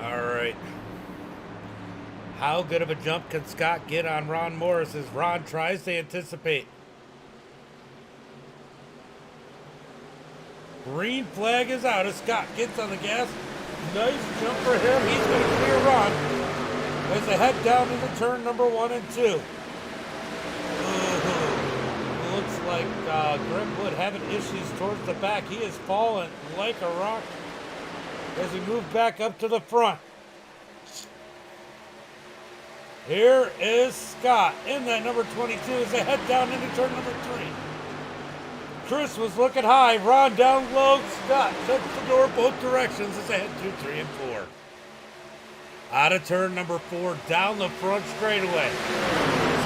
All right. How good of a jump can Scott get on Ron Morris as Ron tries to anticipate? Green flag is out as Scott gets on the gas. Nice jump for him. He's going to clear Ron as they head down into turn number 1 and 2. Looks like Greg Wood having issues towards the back. He is falling like a rock as we move back up to the front. Here is Scott in that number 22 as they head down into turn number 3. Chris was looking high. Ron down low. Scott shuts the door both directions as they head 2, 3, and 4. Out of turn number 4, down the front straightaway.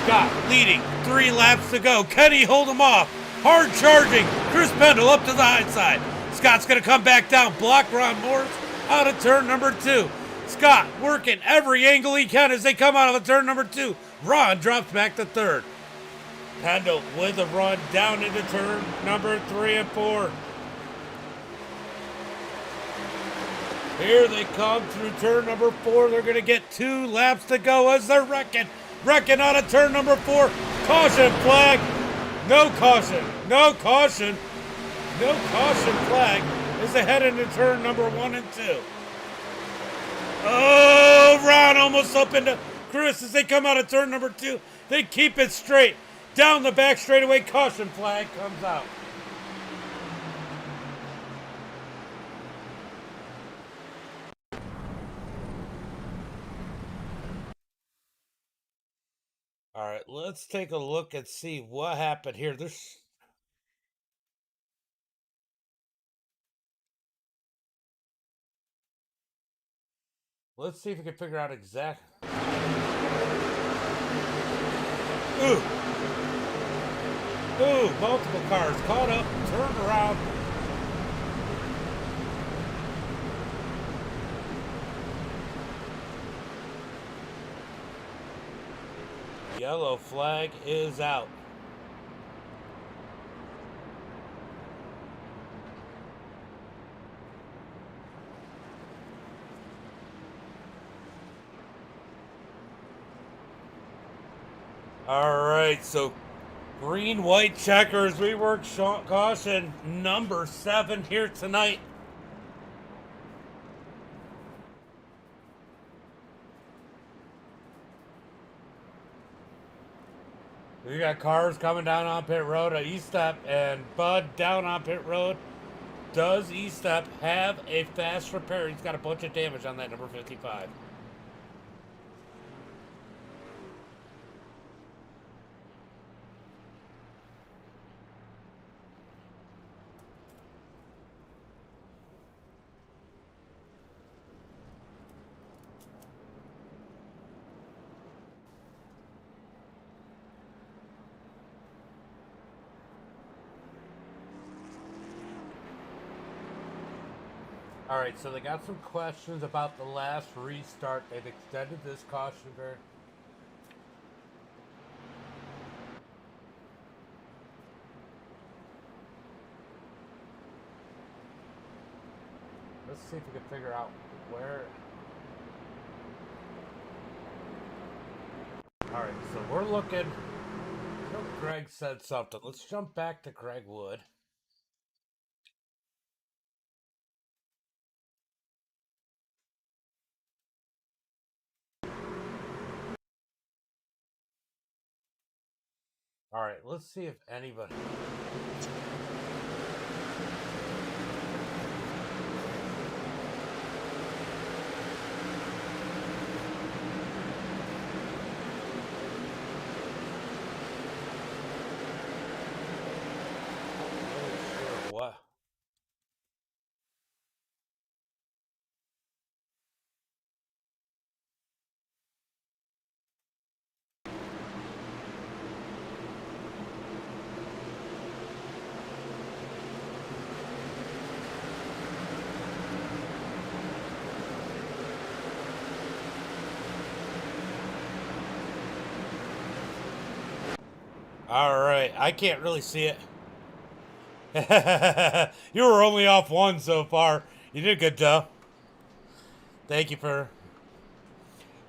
Scott leading, 3 laps to go. Can he hold him off? Hard charging. Chris Pendle up to the high side. Scott's going to come back down. Block Ron Morris out of turn number 2. Scott working every angle he can as they come out of the turn number 2. Ron drops back to 3rd. Pendle with a run down into turn number 3 and 4. Here they come through turn number 4. They're going to get 2 laps to go as they're wrecking. Wrecking out of turn number 4. Caution flag. No caution. No caution. No caution flag as they head into turn number 1 and 2. Oh, Ron almost up into Chris as they come out of turn number 2. They keep it straight. Down the back straightaway, caution flag comes out. All right, let's take a look and see what happened here. Let's see if we can figure out exact. Ooh, multiple cars caught up, turned around. Yellow flag is out. All right, so green, white checkers. We work caution number 7 here tonight. We got cars coming down on pit road at E-Step and Bud down on pit road. Does E-Step have a fast repair? He's got a bunch of damage on that number 55. All right, so they got some questions about the last restart. They've extended this caution period. Let's see if we can figure out where. All right, so we're looking. I know Greg said something. Let's jump back to Greg Wood. All right, let's see if anybody. Really sure what. All right, I can't really see it. You were only off one so far. You did good, though. Thank you for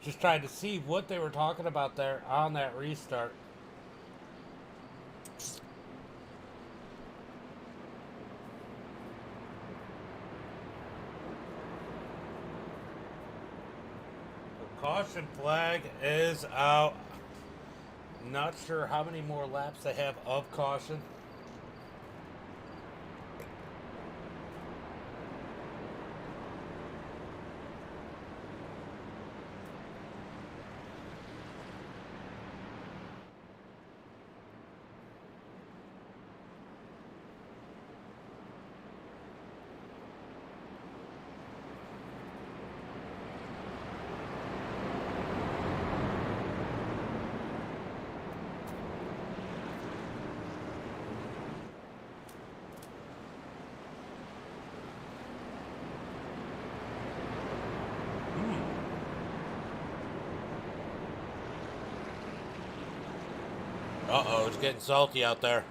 just trying to see what they were talking about there on that restart. The caution flag is out. Not sure how many more laps they have of caution. Uh-oh, it's getting salty out there.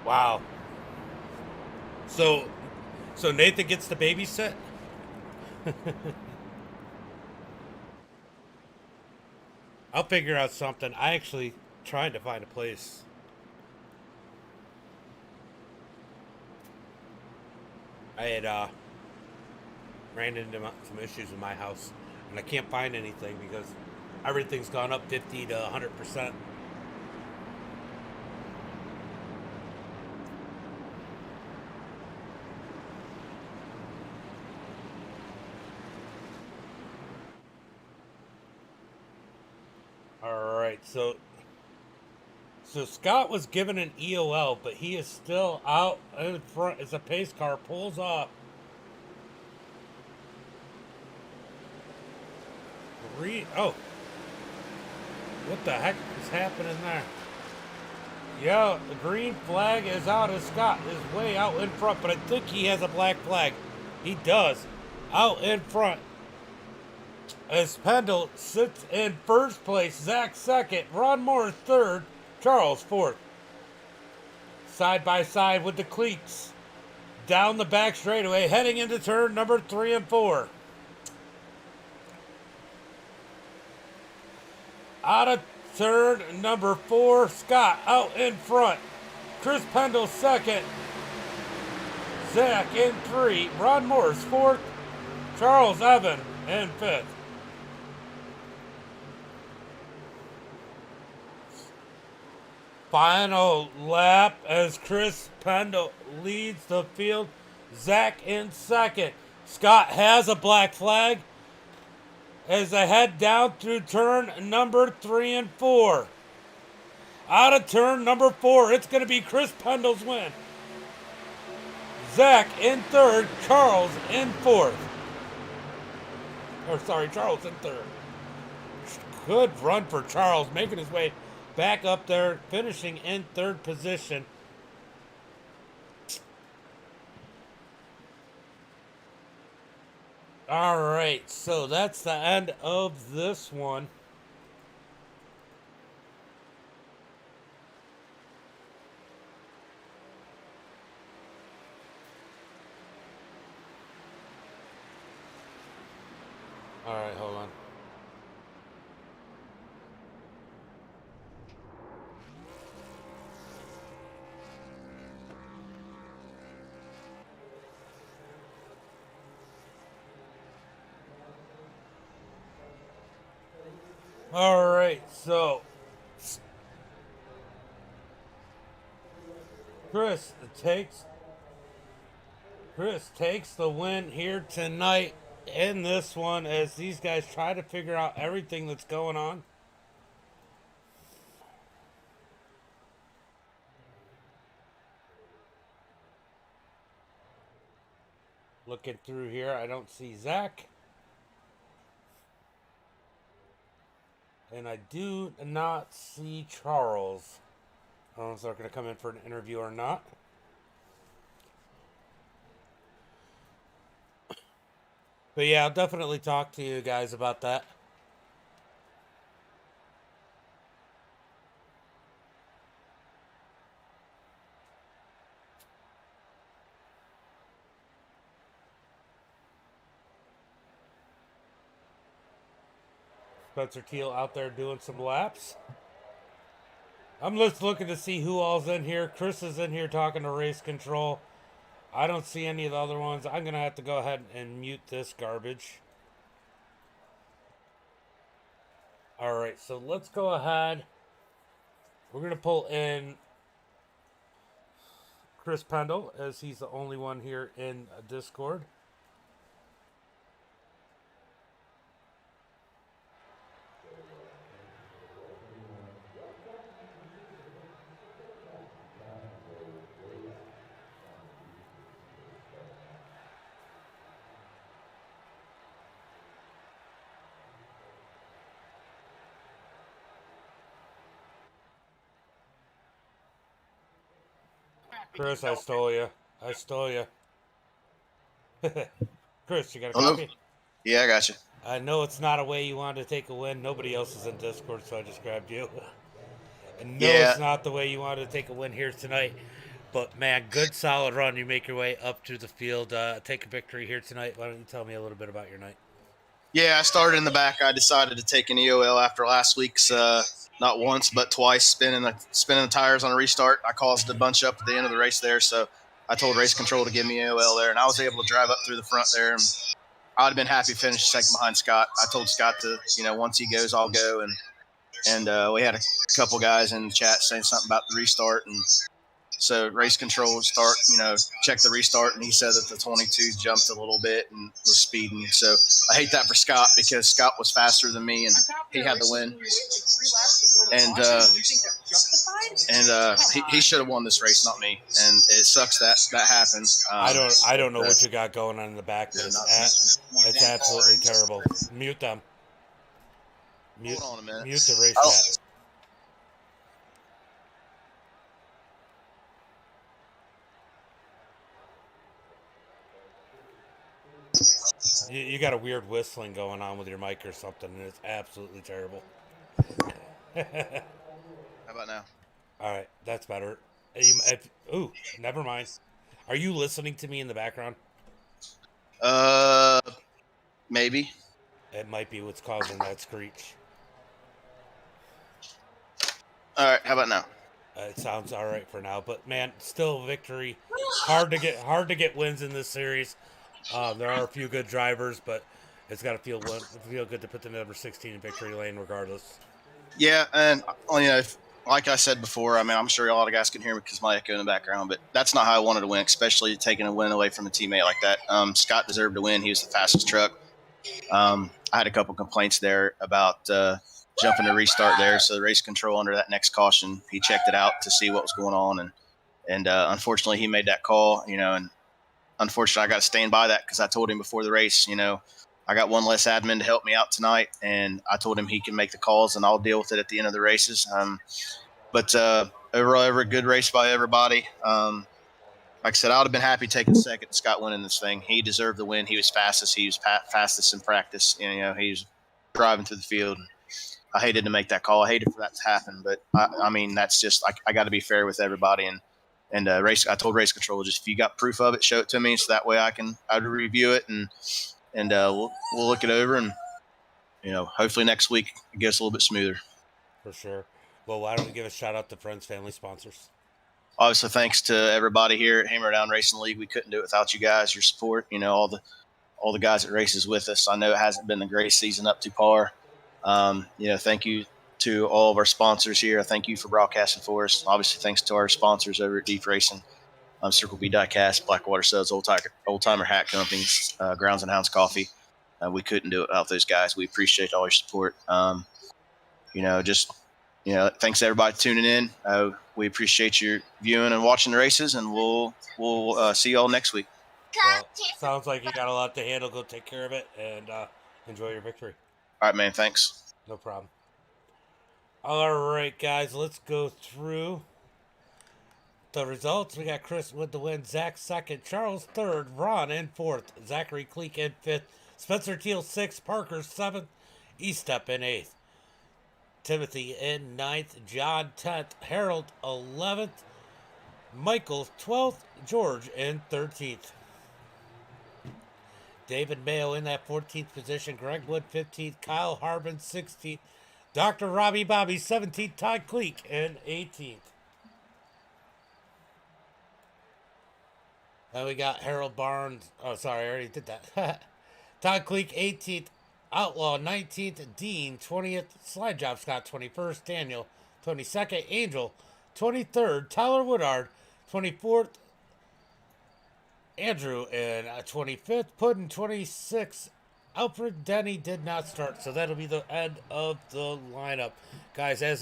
Wow. So Nathan gets to babysit? I'll figure out something. I actually tried to find a place. I had ran into some issues in my house, and I can't find anything because everything's gone up 50 to 100%. All right, so Scott was given an EOL, but he is still out in front as a pace car pulls off. Oh, what the heck is happening there? Yeah, the green flag is out as Scott is way out in front, but I think he has a black flag. He does. Out in front. As Pendle sits in first place, Zach second, Ron Moore third, Charles fourth. Side by side with the cleats. Down the back straightaway, heading into turn number 3 and 4. Out of turn number 4, Scott out in front. Chris Pendle second. Zach in 3. Ron Morris fourth. Charles Evan in 5th. Final lap as Chris Pendle leads the field. Zach in 2nd. Scott has a black flag as they head down through turn number 3 and 4. Out of turn number 4, it's going to be Chris Pendle's win. Zach in 3rd, Charles in 4th. Charles in 3rd. Good run for Charles, making his way back up there, finishing in 3rd position. All right, so that's the end of this one. All right, hold on. All right, so Chris takes the win here tonight in this one as these guys try to figure out everything that's going on. Looking through here, I don't see Zach. And I do not see Charles. I don't know if they're going to come in for an interview or not. But yeah, I'll definitely talk to you guys about that. Spencer Teal out there doing some laps. I'm just looking to see who all's in here. Chris is in here talking to race control. I don't see any of the other ones. I'm going to have to go ahead and mute this garbage. All right, so let's go ahead. We're going to pull in Chris Pendle as he's the only one here in Discord. Chris, I stole you. I stole you. Chris, you got a Hello? copy? Yeah, I got you. I know it's not a way you wanted to take a win. Nobody else is in Discord, so I just grabbed you. And no, Yeah, it's not the way you wanted to take a win here tonight. But man, good solid run. You make your way up to the field. Take a victory here tonight. Why don't you tell me a little bit about your night? yeah. I started in the back. I decided to take an EOL after last week's not once but twice spinning the tires on a restart. I caused a bunch up at the end of the race there, so I told race control to give me EOL there, and I was able to drive up through the front there. And I'd have been happy to finish second behind Scott. I told Scott to, once he goes, I'll go, and we had a couple guys in the chat saying something about the restart, and so race control would start, check the restart, and he said that the 22 jumped a little bit and was speeding. So I hate that for Scott because Scott was faster than me and he had the win. And he should have won this race, not me. And it sucks that happened. I don't know what you got going on in the back, but it's absolutely terrible. Mute them. Mute, Hold on a minute. mute the race chat. You got a weird whistling going on with your mic or something, and it's absolutely terrible. How about now? All right, that's better. Ooh, never mind. Are you listening to me in the background? Maybe. It might be what's causing that screech. All right. How about now? It sounds all right for now, but man, still victory. Hard to get wins in this series. There are a few good drivers, but it's got to feel good to put the number 16 in victory lane, regardless. Yeah, and like I said before, I mean, I'm sure a lot of guys can hear me because of my echo in the background, but that's not how I wanted to win, especially taking a win away from a teammate like that. Scott deserved to win. He was the fastest truck. I had a couple complaints there about jumping to restart there, so the race control under that next caution, he checked it out to see what was going on, and unfortunately he made that call, and unfortunately I got to stand by that because I told him before the race, I got one less admin to help me out tonight, and I told him he can make the calls and I'll deal with it at the end of the races. But overall, a good race by everybody. like I said, I would have been happy taking second to Scott winning this thing. He deserved the win. He was fastest. He was fastest in practice. You know, he was driving through the field. I hated to make that call. I hated for that to happen, but I mean, that's just I got to be fair with everybody. And race. I told race control, just if you got proof of it, show it to me, so that way I'd review it and we'll look it over, and hopefully next week it gets a little bit smoother. For sure. Well, why don't we give a shout out to friends, family, sponsors? Obviously, thanks to everybody here at Hammer Down Racing League. We couldn't do it without you guys, your support. All the guys that races with us. I know it hasn't been the greatest season up to par. Thank you to all of our sponsors here. Thank you for broadcasting for us. Obviously, thanks to our sponsors over at Deep Racing, Circle B Diecast, Blackwater Suds, Old Timer Hat Companies, Grounds and Hounds Coffee. We couldn't do it without those guys. We appreciate all your support. Thanks everybody tuning in. We appreciate your viewing and watching the races, and we'll see y'all next week. Well, sounds like you got a lot to handle. Go take care of it and enjoy your victory. All right, man. Thanks. No problem. All right, guys, let's go through the results. We got Chris with the win, Zach second, Charles third, Ron in fourth, Zachary Cleek in fifth, Spencer Teal sixth, Parker seventh, Estep in eighth, Timothy in ninth, John 10th, Harold 11th, Michael 12th, George in 13th. David Mayo in that 14th position, Greg Wood 15th, Kyle Harbin 16th, Dr. Robbie Bobby 17th, Todd Cleek in 18th. Then we got Harold Barnes. Oh, sorry, I already did that. Todd Cleek 18th, Outlaw 19th, Dean 20th, Slide Job Scott 21st, Daniel 22nd, Angel 23rd, Tyler Woodard 24th, Andrew in 25th, Puddin 26th, Alfred Denny did not start, so that'll be the end of the lineup. Guys, as